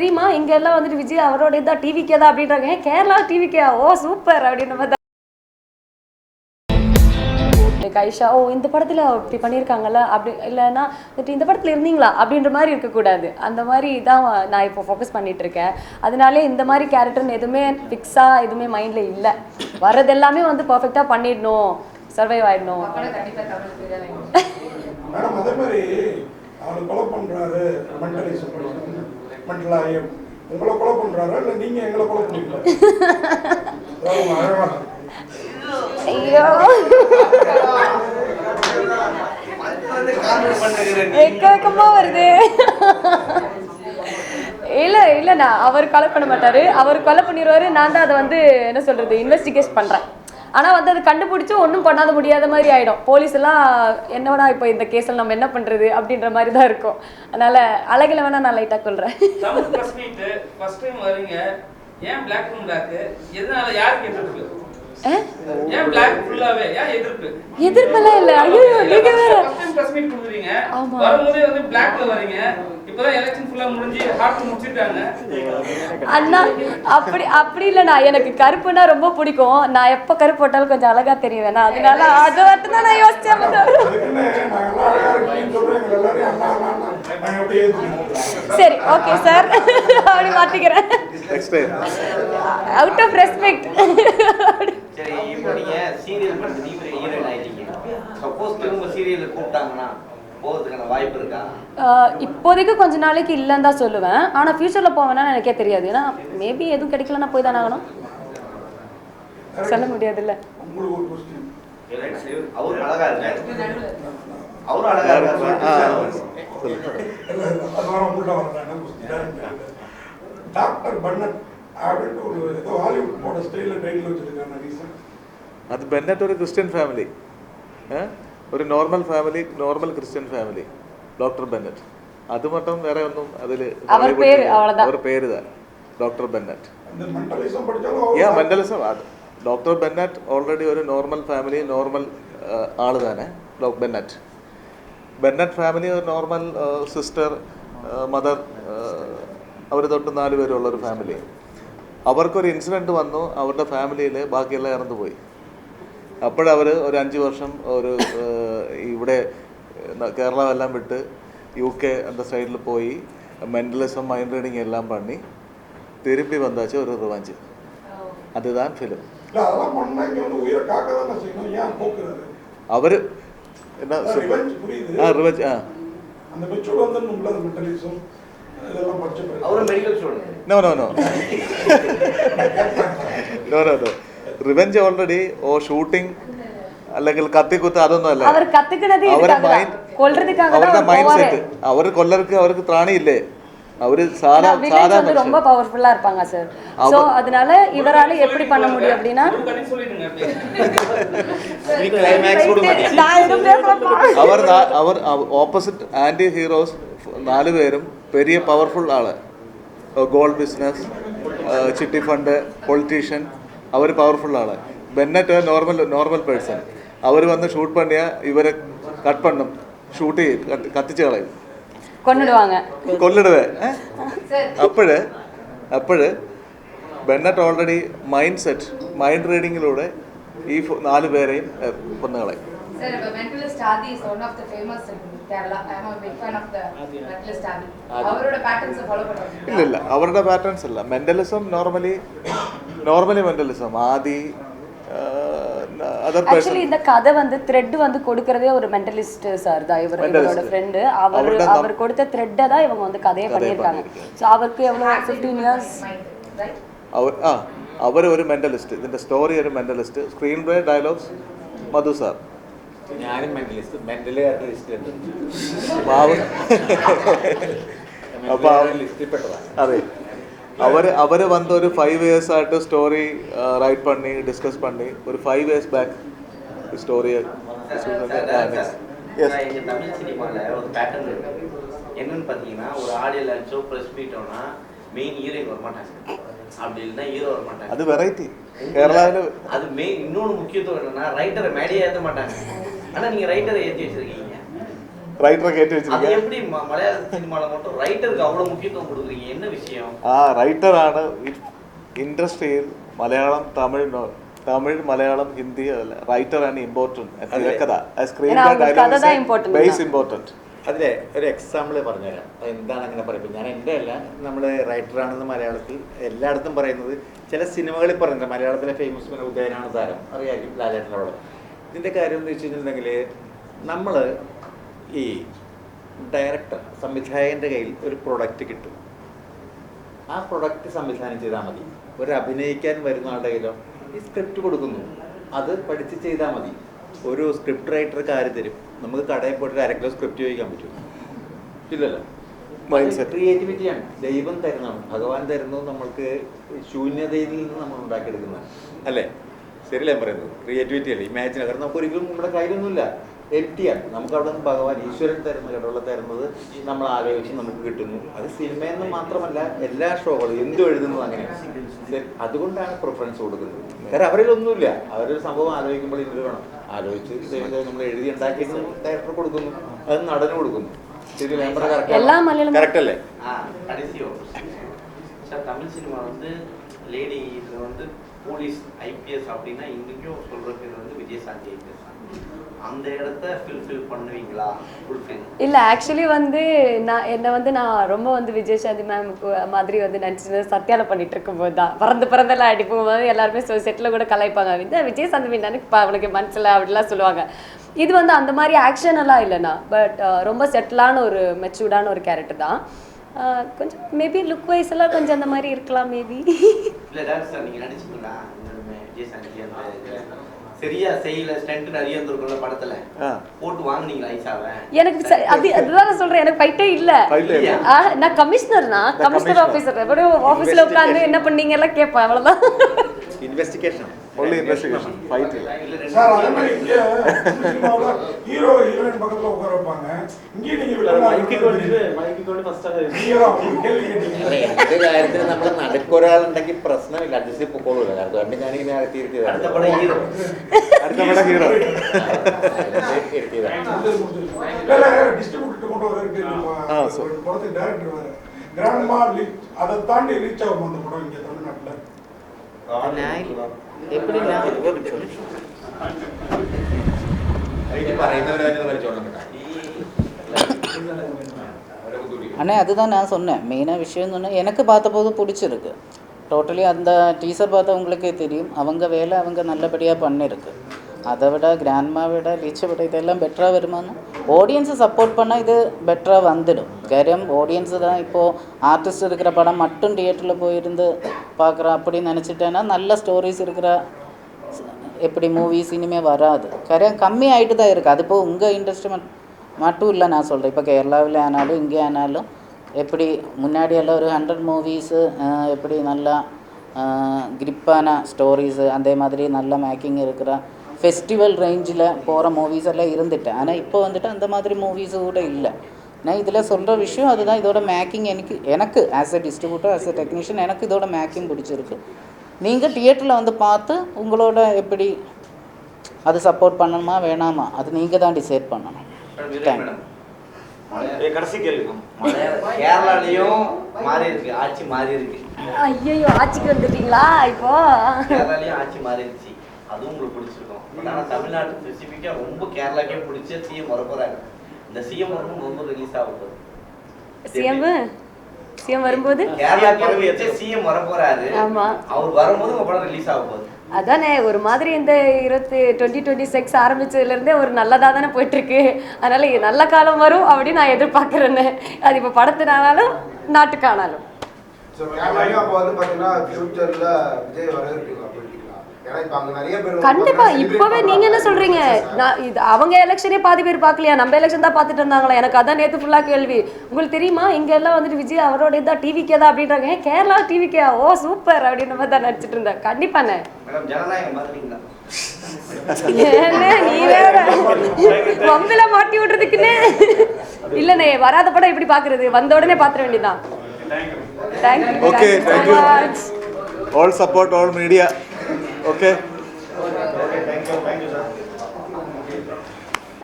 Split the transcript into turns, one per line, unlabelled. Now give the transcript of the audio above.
தெரியுமா இங்க எல்லாம் வந்துட்டு விஜய் அவரோட தான் டிவிக்கே தான் அப்படின்றாங்க. கேரளா டிவிக்கே ஓ சூப்பர் அப்படின்ற மாதிரி கைஷா ஓ இந்த படத்தில் இப்படி பண்ணியிருக்காங்கல்ல அப்படி இல்லைன்னா இந்த படத்தில் இருந்தீங்களா அப்படின்ற மாதிரி இருக்கக்கூடாது. அந்த மாதிரி தான் நான் இப்போ ஃபோக்கஸ் பண்ணிட்டு இருக்கேன். அதனாலே இந்த மாதிரி கேரக்டர்னு எதுவுமே ஃபிக்ஸாக எதுவுமே மைண்டில் இல்லை. வர்றது எல்லாமே வந்து பர்ஃபெக்டாக பண்ணிடணும், சர்வைவ் ஆகிடணும்.
மேடம் அதே மாதிரி அவர் கொலை பண்ணுறாரு மென்டலாக உங்களை கொலை பண்ணுறாரா இல்லை நீங்கள் எங்களை கொலை பண்ணுவீங்களா?
ஐயோ வெக்கமா வருது. இல்லைண்ணா அவர் கொலை பண்ண மாட்டாரு, அவர் கொலை பண்ணிடுவாரு. நான் தான் அதை வந்து என்ன சொல்றது இன்வெஸ்டிகேட் பண்றேன். ஆனால் வந்து அது கண்டுபிடிச்சி ஒன்றும் பண்ணாத முடியாத மாதிரி ஆகிடும். போலீஸ் எல்லாம் என்னவனா இப்போ இந்த கேஸில் நம்ம என்ன பண்ணுறது அப்படின்ற மாதிரி தான் இருக்கும். அதனால் அழகில் வேணால் நான் லைட்டாக கொள்கிறேன். எதிர்ப்பெல்லாம் இல்லை. ஐயோ நீங்க வேற அண்ணா அப்படி அப்படி இல்லைண்ணா. எனக்கு கருப்புன்னா ரொம்ப பிடிக்கும். நான் எப்போ கருப்பு போட்டாலும் கொஞ்சம் அழகா தெரியுவேண்ணா. அதனால அது மட்டும் தான் நான் யோசிச்சேன். சரி ஓகே சார் அப்படி மாத்திக்கிறேன். Out of respect.
சரி இப்போ நீங்க சீரியல் பண்றது நீங்க ஹீரோயின் ஆயிட்டீங்க. சப்போஸ் திரும்ப சீரியல்ல கூப்பிட்டாங்கன்னா போறதுக்கான வாய்ப்பு இருக்கா?
இப்போதைக்கு கொஞ்ச நாளைக்கு இல்லைன்னு தான் சொல்லுவேன். ஆனால் ஃபியூச்சரில் போவேன்னா எனக்கே தெரியாது. ஏன்னா மேபி எதுவும் கிடைக்கலன்னா போய் தானே ஆகணும். சொல்ல முடியாதுல்ல.
அவரும் அழகா இருக்காரு. அவரும் அழகா இருக்காரு.
டாக்டர் பன்னட் அப்படின்னு ஒரு ஏதோ ஹாலிவுட் போட ஸ்டைலில் டைட்டில் வச்சுருக்காங்க ரீசன்.
அது பென்னட் ஒரு கிறிஸ்டியன் ഫാമിലി, ഒരു normal family, normal Christian family. Doctor Bennett അത് மட்டும் വേற ഒന്നും അതിൽ അവർ പേര് தான் doctor Bennett. Mentalism doctor Bennett already ഒരു നോർമൽ ഫാമിലി, നോർമൽ ആള് തന്നെ ബെന്നറ്റ്. ബെന്നറ്റ് ഫാമിലി ഒരു നോർമൽ സിസ്റ്റർ, മദർ, അവർ തൊട്ട് 4 പേരുള്ളൊരു ഫാമിലി. അവർക്കൊരു ഇൻസിഡൻറ്റ് വന്നു, അവരുടെ ഫാമിലിയിൽ ബാക്കിയെല്ലാം ഇറന്നു പോയി. അപ്പോഴവർ ഒരു 5 വർഷം ഒരു ഇവിടെ കേരള എല്ലാം വിട്ട് UK அந்த சைடில் போய் மென்டலிசம், மைண்ட் ரீடிங் எல்லாம் பண்ணி திரும்பி வந்தாச்சு ஒரு ரிவெஞ்ச். அதுதான் ஃபிலிம். அவர் என்ன ரிவெஞ்ச் റിവെഞ്ച് ഓൾറെഡി ഓ ഷൂട്ടിംഗ് അല്ലെങ്കിൽ കത്തിക്കുത്ത് അതൊന്നും അല്ല. അവരുടെ മൈൻഡ് സെറ്റ്. അവർ കൊല്ലർക്ക് അവർക്ക് ത്രാണിയില്ലേ. அவரு சாதாரண
ரொம்ப பவர்ஃபுல்லா இருப்பாங்க சார். சோ அதனால இவரால எப்படி பண்ண முடியும் அப்படினா
அவர் ഓപ്പോസിറ്റ് ആന്റി ഹീറോസ് 4 പേരും പെരിയ പവർഫുൾ ആള്. ഗോൾഡ് ബിസിനസ്, ചിട്ടി ഫണ്ട്, പൊളിറ്റീഷ്യൻ, അവർ പവർഫുൾ ആള്. Bennett normal person. അവർ വന്ന് ഷൂട്ട് പണിയാ ഇവരെ കട്ട് പണ്ണും, ഷൂട്ട് ചെയ്യും, കത്തിച്ച് കളയും, കൊല്ലിടുവേ. അപ്പോഴ് Bennett already mind set, mind റീഡിങ്ങിലൂടെ ഈ 4 പേരെയും കൊന്നുകളയും. ഇല്ല, അവരുടെ പാറ്റേൺസ് അല്ല. മെന്റലിസം നോർമലി മെന്റലിസം ആദി
ஆக்சுவலி இந்த கதை வந்து த்ரெட் வந்து கொடுக்கறதே ஒரு மென்டலிஸ்ட் சார் தான். இவரோட ஃப்ரெண்ட் அவர் கொடுத்த த்ரெட்டை தான் இவங்க வந்து கதையை பண்ணியிருக்காங்க. ஸோ அவருக்கு எவ்வளோ 15 இயர்ஸ்.
അവർ ഒരു മെന്റലിസ്റ്റ്, ഇതിന്റെ സ്റ്റോറി ഒരു മെന്റലിസ്റ്റ്, സ്ക്രീൻ പ്ലേ ഡയലോഗ്സ് മധു സാർ.
ഞാനും മെന്റലിസ്റ്റ്, മെന്റലി
അതെ. അവർ വന്ന് ഒരു 5 years ആയിട്ട് സ്റ്റോറി റൈറ്റ് பண்ணி டிஸ்கஸ் பண்ணி ஒரு 5 years பேக் ஸ்டோரி.
எங்க தமிழ் சினிமால ஒரு பேட்டர்ன் இருக்கு. என்னன்னு பாத்தீங்கன்னா, ஒரு ஆடியோ லான்ச்சோ பிரஸ் மீட்டோனா மெயின் ஹீரோயின் வர மாட்டாங்க, அப்படி இல்லைன்னா ஹீரோ வர மாட்டாங்க.
அது வெரைட்டி கேரளாவில்.
அது மெயின். இன்னொன்று முக்கியத்துவம் என்னன்னா, ரைட்டரை மேடையே ஏற்ற மாட்டாங்க. ஆனால் நீங்கள் ரைட்டரை ஏற்றி வச்சிருக்கீங்க.
ரைட்டரை கேட்டு
அது
வச்சிருக்கேன்.
எப்படி மலையாள சினிமால மட்டும் ரைட்டருக்கு அவ்வளவு முக்கியத்துவம் கொடுக்குறீங்க, என்ன விஷயம்?
റൈറ്ററാണ് ഇൻഡസ്ട്രിയിൽ മലയാളം, തമിഴ് മലയാളം, ഹിന്ദി അതല്ല, റൈറ്ററാണ് ഇമ്പോർട്ടൻറ്റ്. തിരക്കഥ സ്ക്രീൻ ബേസ് ഇമ്പോർട്ടൻറ്റ്.
അതിലെ ഒരു എക്സാമ്പിൾ പറഞ്ഞുതരാം. എന്താണ് അങ്ങനെ പറയുമ്പോൾ ഞാൻ എൻ്റെ അല്ല, നമ്മൾ റൈറ്ററാണെന്ന് മലയാളത്തിൽ എല്ലായിടത്തും പറയുന്നത്, ചില സിനിമകളിൽ പറയുന്നത് മലയാളത്തിലെ ഫേമസ് പിന്നെ ഉദയനാണ് താരം, അറിയാമായിരിക്കും ലാലേട്ടനോട്. ഇതിൻ്റെ കാര്യം എന്ന് വെച്ച് കഴിഞ്ഞിട്ടുണ്ടെങ്കിൽ നമ്മൾ ഈ ഡയറക്ടർ സംവിധായകൻ്റെ കയ്യിൽ ഒരു പ്രൊഡക്റ്റ് കിട്ടും. ആ പ്രൊഡക്റ്റ് സംവിധാനം ചെയ്താൽ മതി. ഒരു അഭിനയിക്കാൻ വരുന്ന ആളുടെ കയ്യിലോ ഈ സ്ക്രിപ്റ്റ് കൊടുക്കുന്നു, അത് പഠിച്ച് ചെയ്താൽ മതി. ഒരു സ്ക്രിപ്റ്റ് റൈറ്റർ കാര്യം തരും, നമുക്ക് കടയിൽ പോയിട്ട് 1/2 കിലോ സ്ക്രിപ്റ്റ് ചോദിക്കാൻ പറ്റും? ഇല്ലല്ലോ. ക്രിയേറ്റിവിറ്റിയാണ് ദൈവം തരുന്നതാണ്, ഭഗവാൻ തരുന്നത് നമ്മൾക്ക് ശൂന്യതയിൽ നിന്ന് നമ്മൾ ഉണ്ടാക്കിയെടുക്കുന്നതാണ് അല്ലേ? ശരിയല്ലേ പറയുന്നത്? ക്രിയേറ്റിവിറ്റി അല്ലേ, ഇമാജിൻ. കാരണം നമുക്ക് ഒരിക്കലും നമ്മുടെ കയ്യിലൊന്നുമില്ല, എംറ്റിയാണ്. നമുക്ക് അവിടെ നിന്ന് ഭഗവാൻ ഈശ്വരൻ തരുന്ന കടവുള്ള തരുന്നത് നമ്മൾ ആലോചിച്ച് നമുക്ക് കിട്ടുന്നു. അത് സിനിമയെന്ന് മാത്രമല്ല എല്ലാ ഷോകളും എന്തും എഴുതുന്നത് അങ്ങനെയാണ്. അതുകൊണ്ടാണ് പ്രിഫറൻസ് കൊടുക്കുന്നത്. കാരണം അവരിലൊന്നുമില്ല, അവരൊരു സംഭവം ആലോചിക്കുമ്പോൾ ഇത് വേണം ആലോചിച്ച് നമ്മൾ എഴുതി ഉണ്ടാക്കിയിട്ട് ഡയറക്ടർ കൊടുക്കുന്നു, അത് നടന് കൊടുക്കുന്നു. ശരി, കറക്റ്റ് അല്ലേ?
கடைசி சார், தமிழ் சினிமா வந்து லேடி இதில் வந்து போலீஸ் ஐபிஎஸ் அப்படின்னா இன்றைக்கும் சொல்கிற பேர் வந்து விஜயசாந்தி ஐபிஎஸ். அந்த இடத்த ஃபில்ஃபில் பண்ணுவீங்களா?
இல்லை, ஆக்சுவலி வந்து நான் ரொம்ப வந்து விஜயசாந்தி மேம் மாதிரி வந்து நினச்சி சத்யாவில் பண்ணிட்டு இருக்கும்போது தான் பறந்தெல்லாம் அடிப்போம் போது எல்லாருமே செட்டில் கூட கலாய்ப்பாங்க, இந்த விஜயசாந்தி மீன் நினைப்பா அவளுக்கு மனசில் அப்படிலாம் சொல்லுவாங்க. இது வந்து அந்த மாதிரி ஆக்ஷன் எல்லாம் இல்லைண்ணா, பட் ரொம்ப செட்டிலான ஒரு மெச்சூர்டான ஒரு கேரக்டர் தான். கொஞ்சம் மேபி லுக் வைஸ் எல்லாம் கொஞ்சம் அந்த மாதிரி இருக்கலாம் மேபி.
இல்லை டாக்டர் சார், நீங்கள் நினச்சிங்களா விஜயசாந்தி அந்த சரியா செய்யல ஸ்டண்ட் நிறைய இருந்திருக்கும்ல படத்துல, போட்டு வாங்குனீங்களா ஐசாவை? எனக்கு
அதுதான் சொல்றேன், எனக்கு ஃபைட்டே இல்ல. நான் கமிஷனர்னா, கமிஷனர் ஆபீசர் ஆபீஸ்ல உட்கார்ந்து என்ன பண்ணீங்க எல்லாம் கேட்பேன், அவ்வளவுதான்.
இன்வெஸ்டிகேஷன்,
only investigation, fight இல்ல.
சார், அதே மாதிரி இங்க சினிமாவுல ஹீரோ ஹீரோயின் பக்கத்துல உட்கார வைப்பாங்க, இங்க நீங்க மைக்கு கொண்டு ஃபர்ஸ்ட் ஹீரோ கேள்வி கேட்டீங்க.
இந்த കാര്യത്തിൽ നമ്മൾ നടുക്കൊരാളുണ്ടെങ്കിൽ പ്രശ്നമില്ല, അഡ്ജസ്റ്റ് ചെയ്ത് പോകോളൂല്ലോ. അതുകൊണ്ട് ഞാനിങ്ങനെ ഇരുത്തിയത്
അടുത്ത പടം ഹീറോ.
டிஸ்ட்ரிபியூட்டர் கொண்டு வரதுக்கு படத்துக்கு டைரக்டர் வேற கிராண்ட்மா அதை தாண்டி ரீச் ஆகும் அந்த படம் இங்க தமிழ்நாட்டுல.
அண்ணே அதுதான் நான் சொன்னேன். மெயினாக விஷயம்னு சொன்னால் எனக்கு பார்த்தபோது பிடிச்சிருக்கு. டோட்டலி அந்த டீசர் பார்த்தா உங்களுக்கே தெரியும், அவங்க வேலை அவங்க நல்லபடியாக பண்ணியிருக்கு. அதை விட கிராண்ட்மா விட லீச்சை விட இதெல்லாம் பெட்டராக வருமானு ஆடியன்ஸை சப்போர்ட் பண்ணால் இது பெட்டராக வந்துடும். காரியம் ஆடியன்ஸு தான். இப்போது ஆர்டிஸ்ட் இருக்கிற படம் மட்டும் தியேட்டரில் போயிருந்து பார்க்குறோம் அப்படின்னு நினச்சிட்டேன்னா நல்ல ஸ்டோரிஸ் இருக்கிற எப்படி மூவிஸ் இனிமேல் வராது. காரியம் கம்மி ஆகிட்டு தான் இருக்குது. அது இப்போது உங்கள் இண்டஸ்ட்ரி மட்டும் இல்லை நான் சொல்கிறேன். இப்போ கேரளாவில் ஆனாலும் இங்கே ஆனாலும் எப்படி முன்னாடியெல்லாம் ஒரு 100 மூவிஸு எப்படி நல்லா கிரிப்பான ஸ்டோரிஸு அதே மாதிரி நல்ல மேக்கிங் இருக்கிற ஃபெஸ்டிவல் ரேஞ்சில் போகிற மூவிஸ் எல்லாம் இருந்துட்டேன். ஆனால் இப்போ வந்துட்டு அந்த மாதிரி மூவிஸு கூட இல்லை. நான் இதில் சொல்கிற விஷயம் அதுதான். இதோட மேக்கிங் எனக்கு as a distributor, as a technician எனக்கு இதோட மேக்கிங் பிடிச்சிருக்கு. நீங்கள் தியேட்டரில் வந்து பார்த்து உங்களோட எப்படி அது சப்போர்ட் பண்ணணுமா வேணாமா அது நீங்கள் தான் டிசைட் பண்ணணும்.
கடைசி கேள்வி.
கேரளாலையும் மாறி இருக்கு, ஆட்சி மாறி இருக்கு.
ஐயோ, ஆட்சிக்கு வந்துட்டீங்களா? இப்போ
கேரளாலையும் ஆட்சி மாறிடுச்சு, அதுவும் உங்களுக்கு பிடிச்சிருக்கும். பட் ஆனால் தமிழ்நாடு ஸ்பெசிஃபிக்காக ரொம்ப கேரளாக்கே பிடிச்ச சிஎம் வர போகிறாங்க. இந்த சிஎம் வரும்போது ரொம்ப ரிலீஸ் ஆக போகுது.
சிஎம் வரும்போது
கேரளாக்கே பிடிச்ச சிஎம் வர போறாரு. ஆமா, அவர் வரும்போது உங்க படம் ரிலீஸ் ஆக போகுது.
அதானே ஒரு மாதிரி இந்த 2026 ஆரம்பிச்சதுலேருந்தே ஒரு நல்லதாக தானே போயிட்டுருக்கு. அதனால் நல்ல காலம் வரும் அப்படின்னு நான் எதிர்பார்க்குறேன்னு. அது இப்போ படத்தினாலும் நாட்டுக்கானாலும். கண்டிப்பா இப்பவே நீங்க என்ன சொல்றீங்க? அவங்க எலெக்ஷனே பாதி பேர் பார்க்கலையா, நம்ம எலெக்ஷன் தான் பார்த்துட்டு இருந்தாங்களா? எனக்கு அதான் நேற்று ஃபுல்லா கேள்வி. உங்களுக்கு தெரியுமா, இங்க எல்லாம் வந்துட்டு விஜய் அவரோட தான் டிவிக்கே தான் அப்படின்றாங்க. கேரளா டிவிக்கே, ஓ சூப்பர் அப்படின்ற மாதிரி தான் நடிச்சிட்டு இருந்தேன். கண்டிப்பாண்ணே. நீ வேற வம்பில மாட்டி விடுறதுக்குன்னு இல்லண்ணே. வராத படம் எப்படி பாக்குறது, வந்த உடனே பாத்துற வேண்டியதான்.
Thank you. Okay, thank you. All support, all media. Okay.